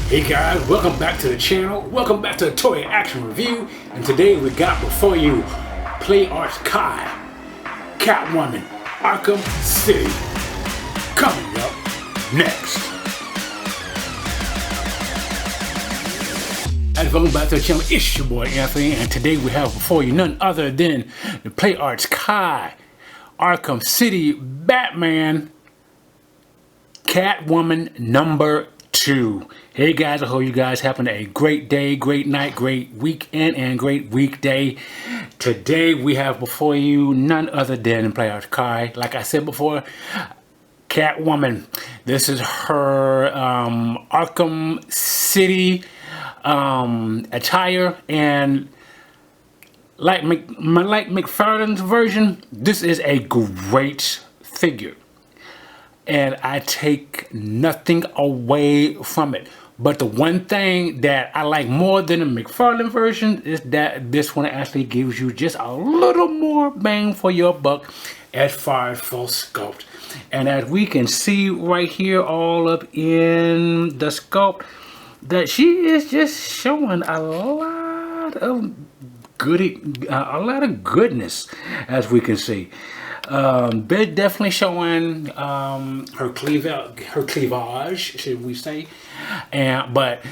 Hey guys, welcome back to the channel. Welcome back to the Toy Action Review. And today we got before you PlayArts Kai, Catwoman, Arkham City. Coming up next. And welcome back to the channel. It's your boy Anthony, and today we have before you none other than the PlayArts Kai, Arkham City, Batman, Catwoman #2. Hey guys, I hope you guys having a great day, great night, great weekend, and great weekday. Today we have before you none other than PlayArts Kai. Like I said before, Catwoman. This is her Arkham City attire, and like McFarlane's version, this is a great figure. And I take nothing away from it. But the one thing that I like more than the McFarlane version is that this one actually gives you just a little more bang for your buck as far as full sculpt. And as we can see right here all up in the sculpt, that she is just showing a lot of goodness, as we can see. They're definitely showing her cleavage, should we say, but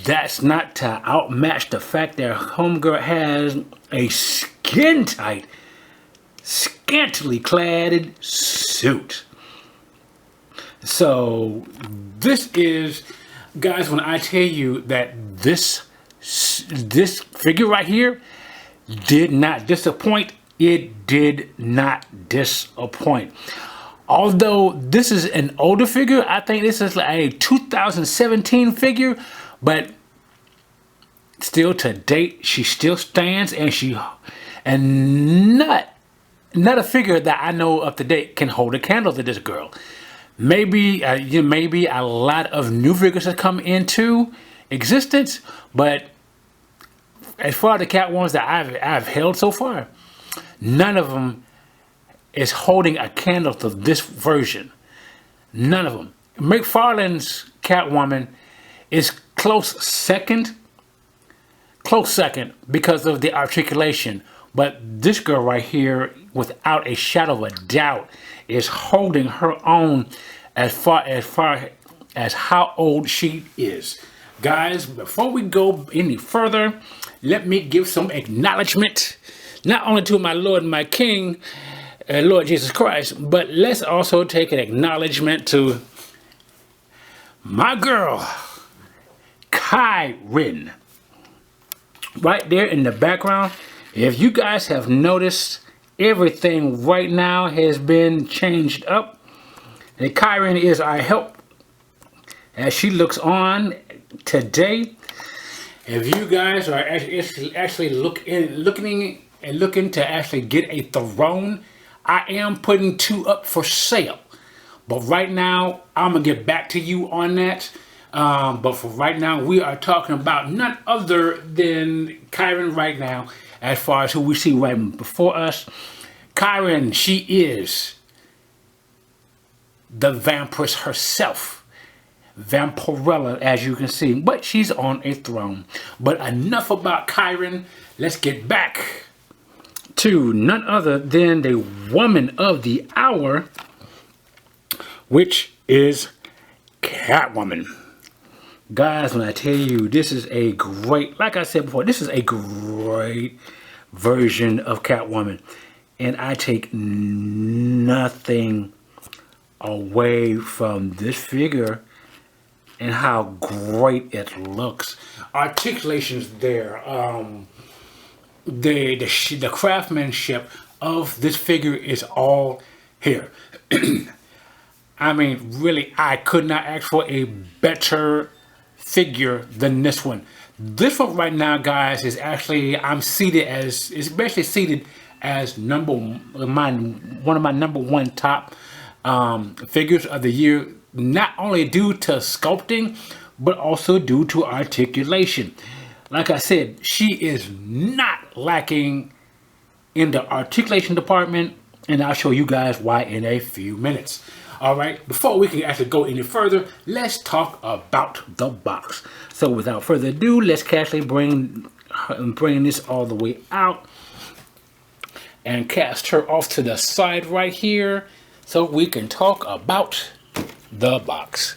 that's not to outmatch the fact that homegirl has a skin tight, scantily cladded suit. So this is, guys, when I tell you that this figure right here did not disappoint. It did not disappoint. Although this is an older figure, I think this is like a 2017 figure, but still to date, she still stands, and not a figure that I know up to date can hold a candle to this girl. Maybe maybe a lot of new figures have come into existence, but as far as the Catwoman that I've held so far, none of them is holding a candle to this version. None of them. McFarlane's Catwoman is close second because of the articulation. But this girl right here, without a shadow of a doubt, is holding her own as far as how old she is. Guys, before we go any further, let me give some acknowledgement, not only to my Lord and my King, Lord Jesus Christ, but let's also take an acknowledgement to my girl, Kyrin. Right there in the background. If you guys have noticed, everything right now has been changed up. And Kyrin is our help as she looks on today. If you guys are actually looking to actually get a throne, I am putting 2 up for sale. But right now, I'm going to get back to you on that. But for right now, we are talking about none other than Kyrin right now, as far as who we see right before us. Kyrin, she is the Vampiress herself. Vampirella, as you can see, but she's on a throne. But enough about Kyrin. Let's get back to none other than the woman of the hour, which is Catwoman. Guys, when I tell you this is a great, like I said before, this is a great version of Catwoman, and I take nothing away from this figure and how great it looks. Articulation's there. The craftsmanship of this figure is all here. I mean, really, I could not ask for a better figure than this one. This one right now, guys, is actually, is basically seated as one of my #1 top figures of the year, not only due to sculpting, but also due to articulation. Like I said, she is not lacking in the articulation department, and I'll show you guys why in a few minutes. All right, before we can actually go any further, let's talk about the box. So without further ado, let's casually bring this all the way out and cast her off to the side right here so we can talk about the box.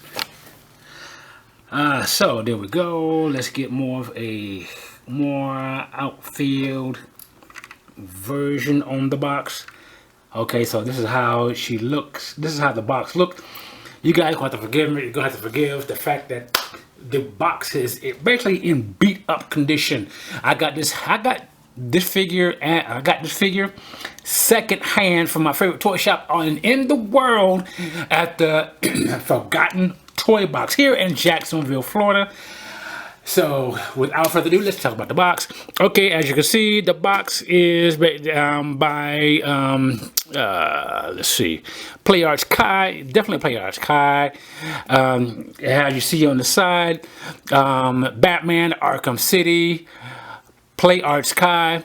So there we go. Let's get more of a outfield version on the box. Okay, so this is how she looks. This is how the box looks. You guys gonna have to forgive me. You're gonna have to forgive the fact that the box is basically in beat up condition. I got this figure, and I got this figure second hand from my favorite toy shop in the world at the Forgotten Toy Box here in Jacksonville, Florida. So without further ado, let's talk about the box. Okay, as you can see, the box is by let's see, PlayArts Kai, definitely PlayArts Kai. As you see on the side, Batman, Arkham City, PlayArts Kai.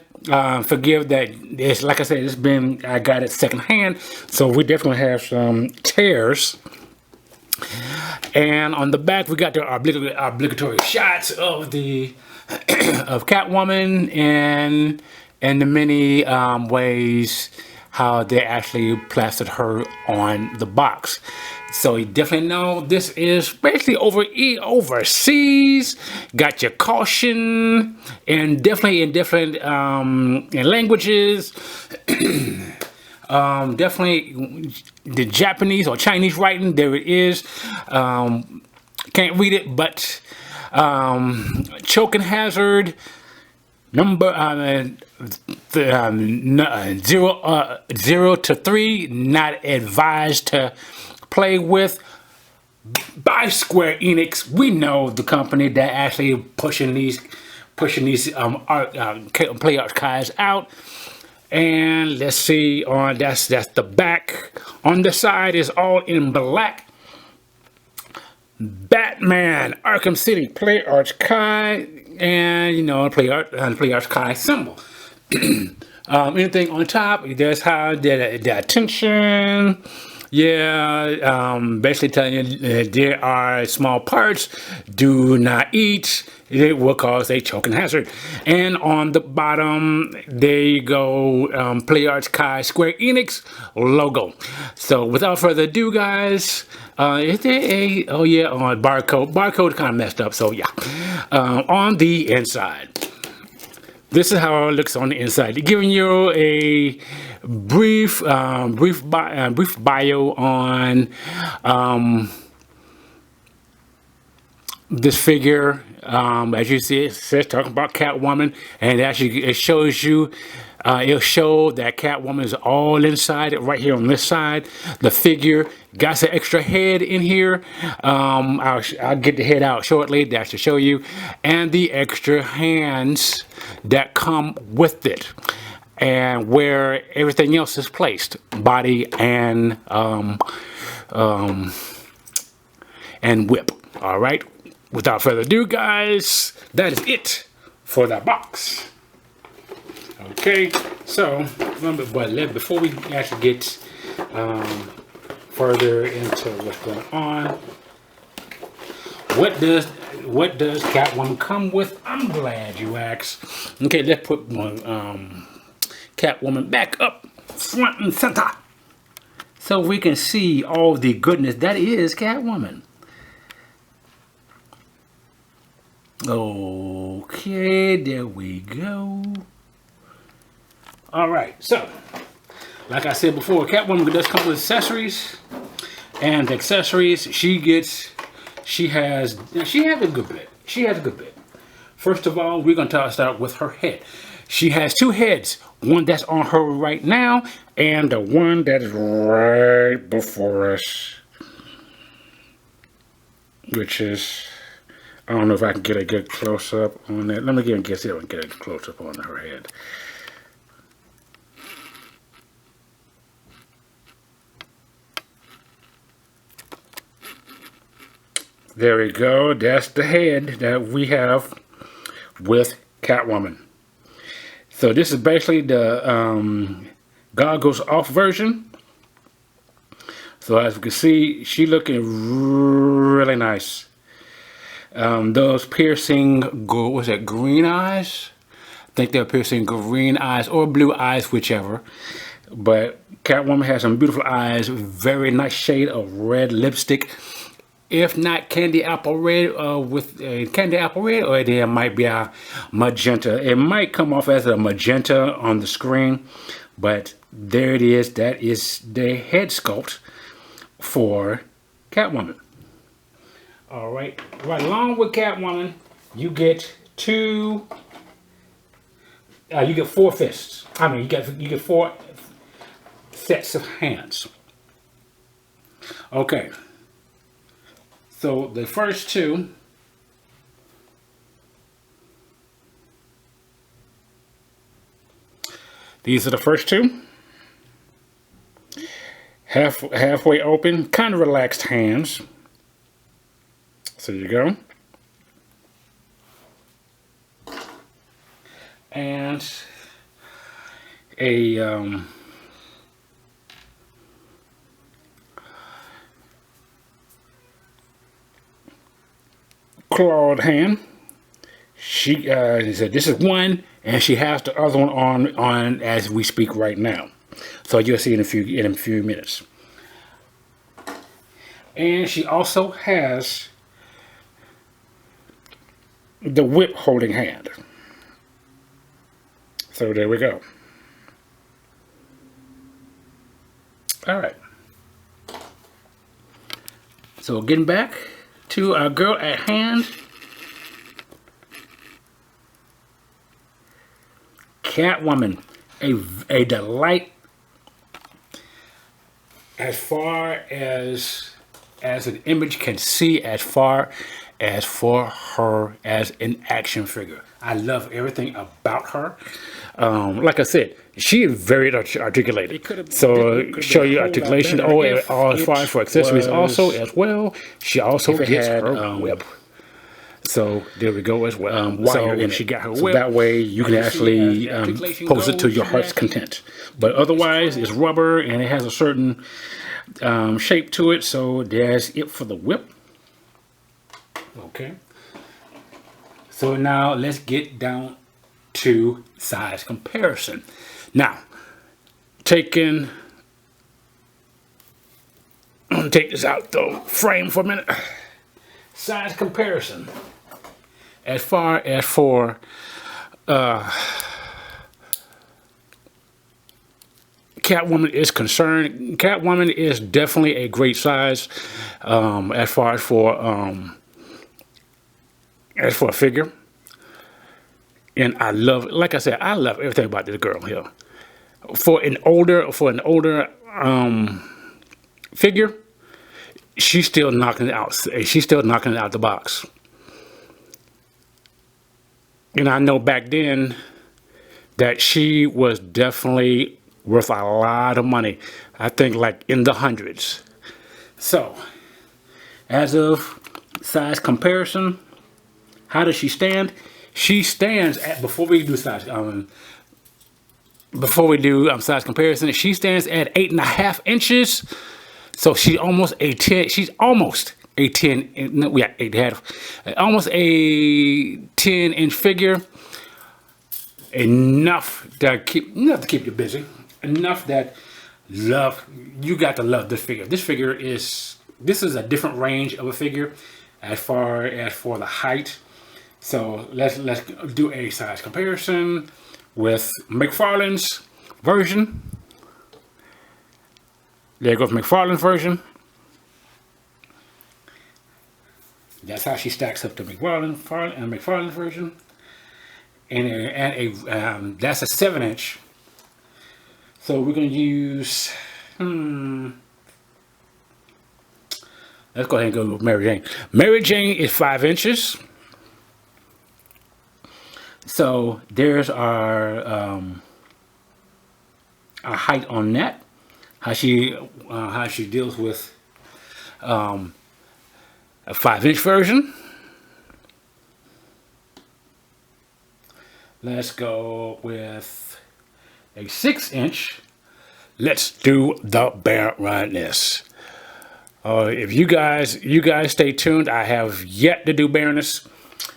Forgive that, it's like I said, I got it second hand, so we definitely have some tears. And on the back, we got the obligatory shots of of Catwoman and the many ways how they actually plastered her on the box. So you definitely know this is basically overseas. Got your caution, and definitely in different in languages. Definitely the Japanese or Chinese writing, there it is. Can't read it, but choking hazard number 0 to 3, not advised to play with, by Square Enix. We know the company that actually pushing these PlayArts Kai's out. And let's see, that's the back. On the side is all in black. Batman, Arkham City, PlayArts Kai, and PlayArts Kai symbol. Anything on top, there's how the attention. Yeah, basically telling you there are small parts, do not eat, it will cause a choking hazard. And on the bottom, there you go, PlayArts Kai Square Enix logo. So without further ado, guys, is there barcode kind of messed up, so yeah. On the inside, this is how it looks on the inside. Giving you a brief bio on this figure. As you see, it says talking about Catwoman, and actually it shows you. It'll show that Catwoman is all inside it right here on this side. The figure got some extra head in here. I'll get the head out shortly. That should show you, and the extra hands that come with it, and where everything else is placed, body and whip. All right. Without further ado, guys, that is it for that box. Okay, so remember, before we actually get further into what's going on, what does Catwoman come with? I'm glad you asked. Okay, let's put Catwoman back up front and center so we can see all the goodness that is Catwoman. Okay, there we go. All right, so like I said before, Catwoman does come with accessories, and the accessories she has a good bit. She has a good bit. First of all, we're gonna start with her head. She has two heads, one that's on her right now, and the one that is right before us, which is, I don't know if I can get a good close-up on that. Let me get a close-up on her head. There we go. That's the head that we have with Catwoman. So this is basically the goggles off version. So as we can see, she looking really nice. Those piercing, what's that, green eyes? I think they're piercing green eyes or blue eyes, whichever. But Catwoman has some beautiful eyes, very nice shade of red lipstick. If not candy apple red, with a candy apple red, or there might be a magenta. It might come off as a magenta on the screen, but there it is. That is the head sculpt for Catwoman. All right, right along with Catwoman, you get two. You get 4 fists. I mean, you get 4 sets of hands. Okay. So the first 2. These are the first 2. Halfway open, kind of relaxed hands. So there you go. And a clawed hand. She said this is one, and she has the other one on as we speak right now. So you'll see in a few minutes. And she also has the whip holding hand. So there we go. All right. So getting back to our girl at hand, Catwoman, a delight as far as an image can see, as far as for her as an action figure. I love everything about her. Like I said, she is very articulated. So show you articulation. As far as for accessories also as well. She also gets her whip. So there we go as well. So she got her whip. So that way you can actually pose it to your heart's content. But otherwise, it's rubber and it has a certain shape to it. So there's it for the whip. Okay. So now let's get down to size comparison. Now, take this out the frame for a minute. Size comparison. As far as for Catwoman is concerned, Catwoman is definitely a great size. As far as for a figure. And I love, like I said, I love everything about this girl here. For an older figure, she's still knocking it out. She's still knocking it out the box. And I know back then that she was definitely worth a lot of money. I think like in the hundreds. So, as of size comparison, how does she stand? She stands at, before we do size comparison, she stands at 8.5 inches. So she's almost a 10. She's almost a 10. No, yeah, 8.5. Almost a 10-inch figure. Enough to keep you busy. Enough that you got to love this figure. This is a different range of a figure as far as for the height. So let's do a size comparison with McFarlane's version. There goes McFarlane's version. That's how she stacks up to McFarlane's version. And that's a 7-inch. So we're gonna use. Let's go ahead and go with Mary Jane. Mary Jane is 5 inches. So there's our height on that. How she deals with a 5-inch version. Let's go with a 6-inch. Let's do the bareness. If you guys stay tuned, I have yet to do Baroness,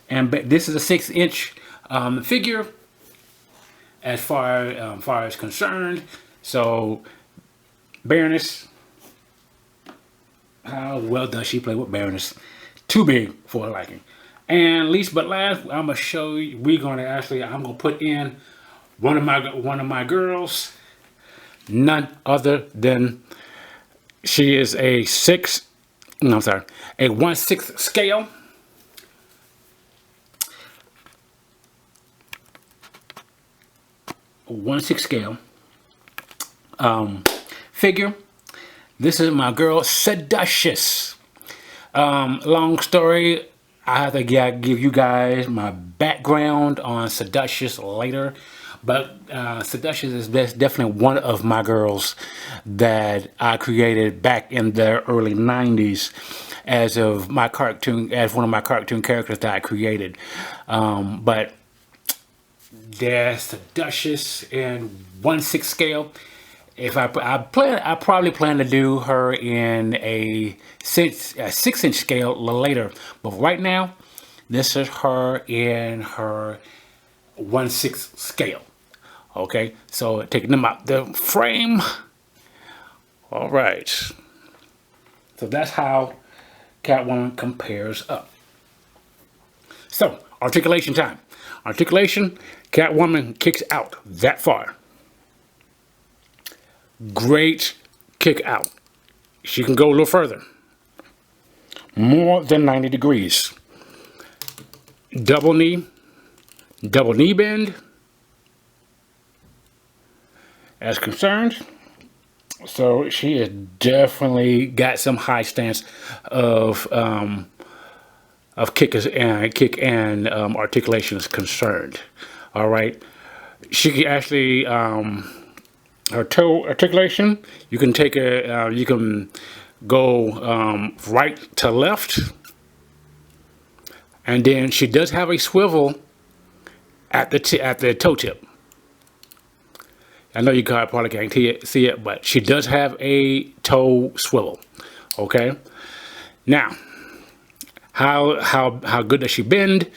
and this is a 6-inch figure as far as concerned. So Baroness, how well does she play with Baroness? Too big for her liking. And least but last, I'm gonna show you. I'm gonna put in one of my girls. None other than she is a 1/6 scale. A 1/6 scale figure. This is my girl Seducious. Long story. I have to give you guys my background on Seducious later, but Seducious is definitely one of my girls that I created back in the early 90s as one of my cartoon characters that I created. But there's Seducious in 1/6 scale. If I probably plan to do her in a 6-inch scale a little later. But right now, this is her in her 1/6 scale. Okay, so taking them out the frame. All right. So that's how Catwoman compares up. So articulation time. Articulation. Catwoman kicks out that far. Great kick out. She can go a little further. More than 90 degrees. Double knee bend as concerned. So she has definitely got some high stance of kick and articulation is concerned. All right. She can actually her toe articulation, you can take you can go right to left, and then she does have a swivel at the toe tip. I know you probably can't see it, but she does have a toe swivel. Okay. Now, how good does she bend?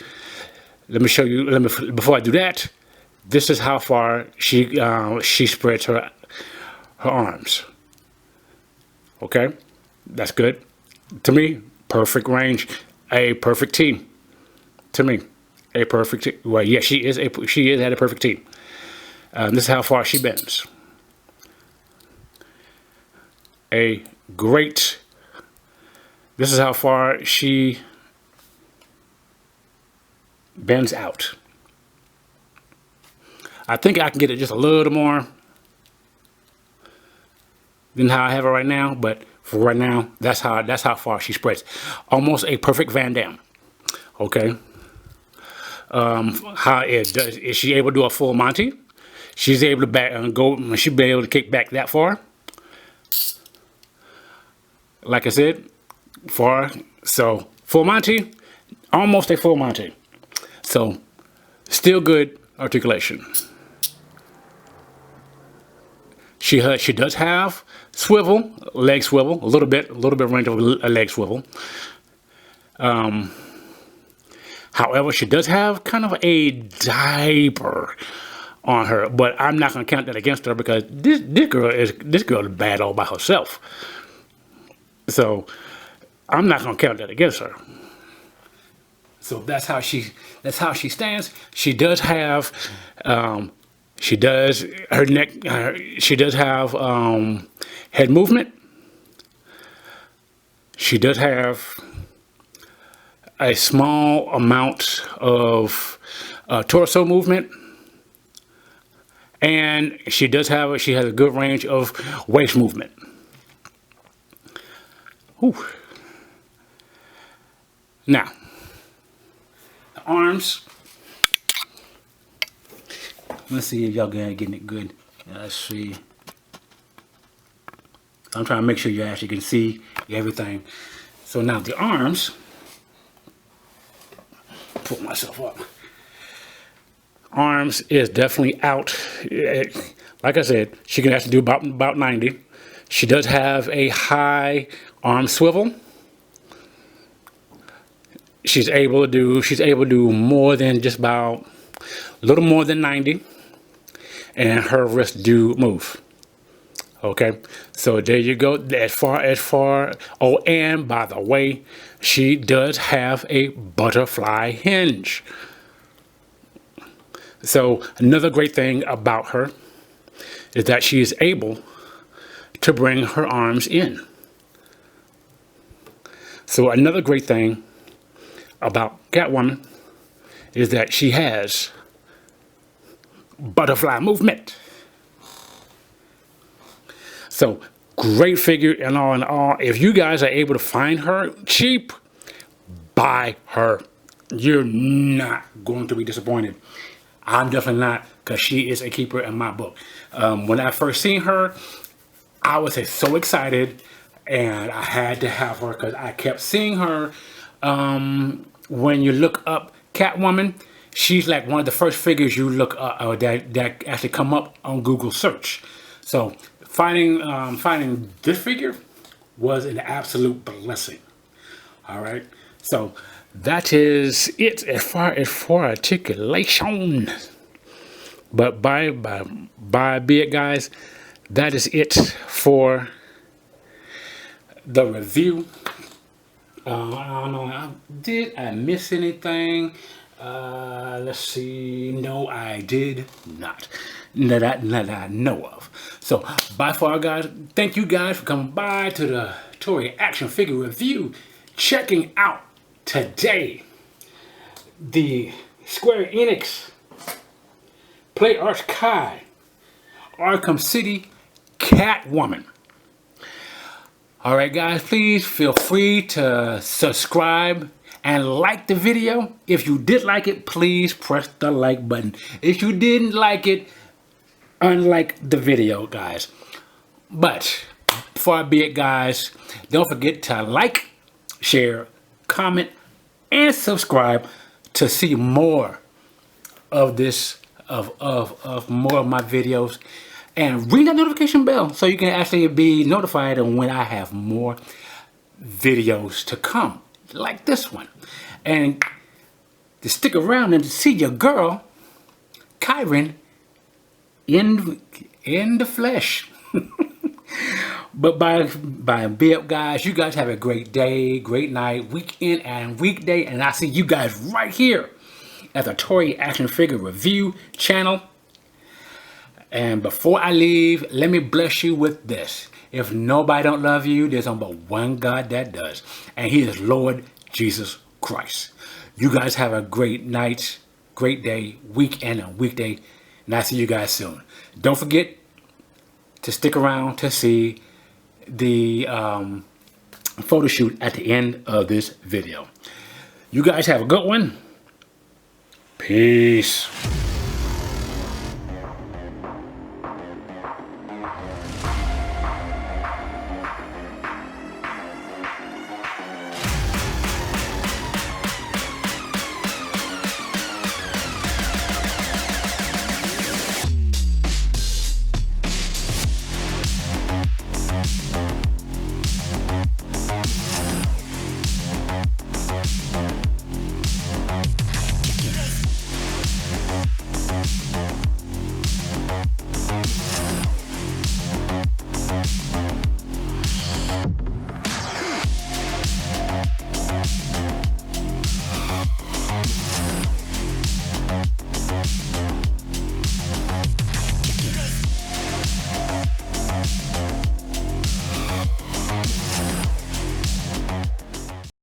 Let me show you. Before I do that. This is how far she spreads her arms. Okay, that's good. To me, perfect range, a perfect team. To me, a perfect team. Well, yeah, she is at a perfect team. This is how far she bends. This is how far she bends out. I think I can get it just a little more than how I have it right now, but for right now, that's how far she spreads. Almost a perfect Van Damme. Okay. Is she able to do a full Monty? She's able to she'll be able to kick back that far. Like I said, far. So full Monty, almost a full Monty. So still good articulation. She does have leg swivel, a little bit range of a leg swivel. However, she does have kind of a diaper on her, but I'm not going to count that against her because this girl is bad all by herself. So I'm not going to count that against her. So that's how she stands. She does have she does have head movement. She does have a small amount of torso movement, and she has a good range of waist movement. Whew. Now, the arms. Let's see if y'all getting it good. Let's see. I'm trying to make sure you actually can see everything. So now the arms. Pull myself up. Arms is definitely out. Like I said, she can actually do about 90. She does have a high arm swivel. She's able to do more than just about a little more than 90, and her wrists do move. Okay, so there you go. As far. Oh, and by the way, she does have a butterfly hinge. So another great thing about her is that she is able to bring her arms in. So another great thing about Catwoman is that she has butterfly movement. So great figure and all in all. If you guys are able to find her cheap, buy her. You're not going to be disappointed. I'm definitely not, because she is a keeper in my book. When I first seen her, I was so excited, and I had to have her because I kept seeing her. When you look up Catwoman, she's like one of the first figures you look up, or that actually come up on Google search. So finding this figure was an absolute blessing. All right, so that is it as far as for articulation. But by be it, guys, that is it for the review. I don't know. Did I miss anything? Let's see. No, I did not. That I know of. So, by far, guys, thank you guys for coming by to the Toy Action Figure Review. Checking out today the Square Enix PlayArts Kai Arkham City Catwoman. Alright guys, please feel free to subscribe and like the video. If you did like it, please press the like button. If you didn't like it, unlike the video, guys. But before I be it, guys, don't forget to like, share, comment, and subscribe to see more of this, of more of my videos. And ring that notification bell so you can actually be notified of when I have more videos to come, like this one. And to stick around and to see your girl, Kyron, in the flesh. But by be up, guys, you guys have a great day, great night, weekend, and weekday. And I see you guys right here at the Toy Action Figure Review channel. And before I leave, let me bless you with this. If nobody don't love you, there's only but one God that does. And he is Lord Jesus Christ. You guys have a great night, great day, weekend, and weekday. And I'll see you guys soon. Don't forget to stick around to see the photo shoot at the end of this video. You guys have a good one. Peace.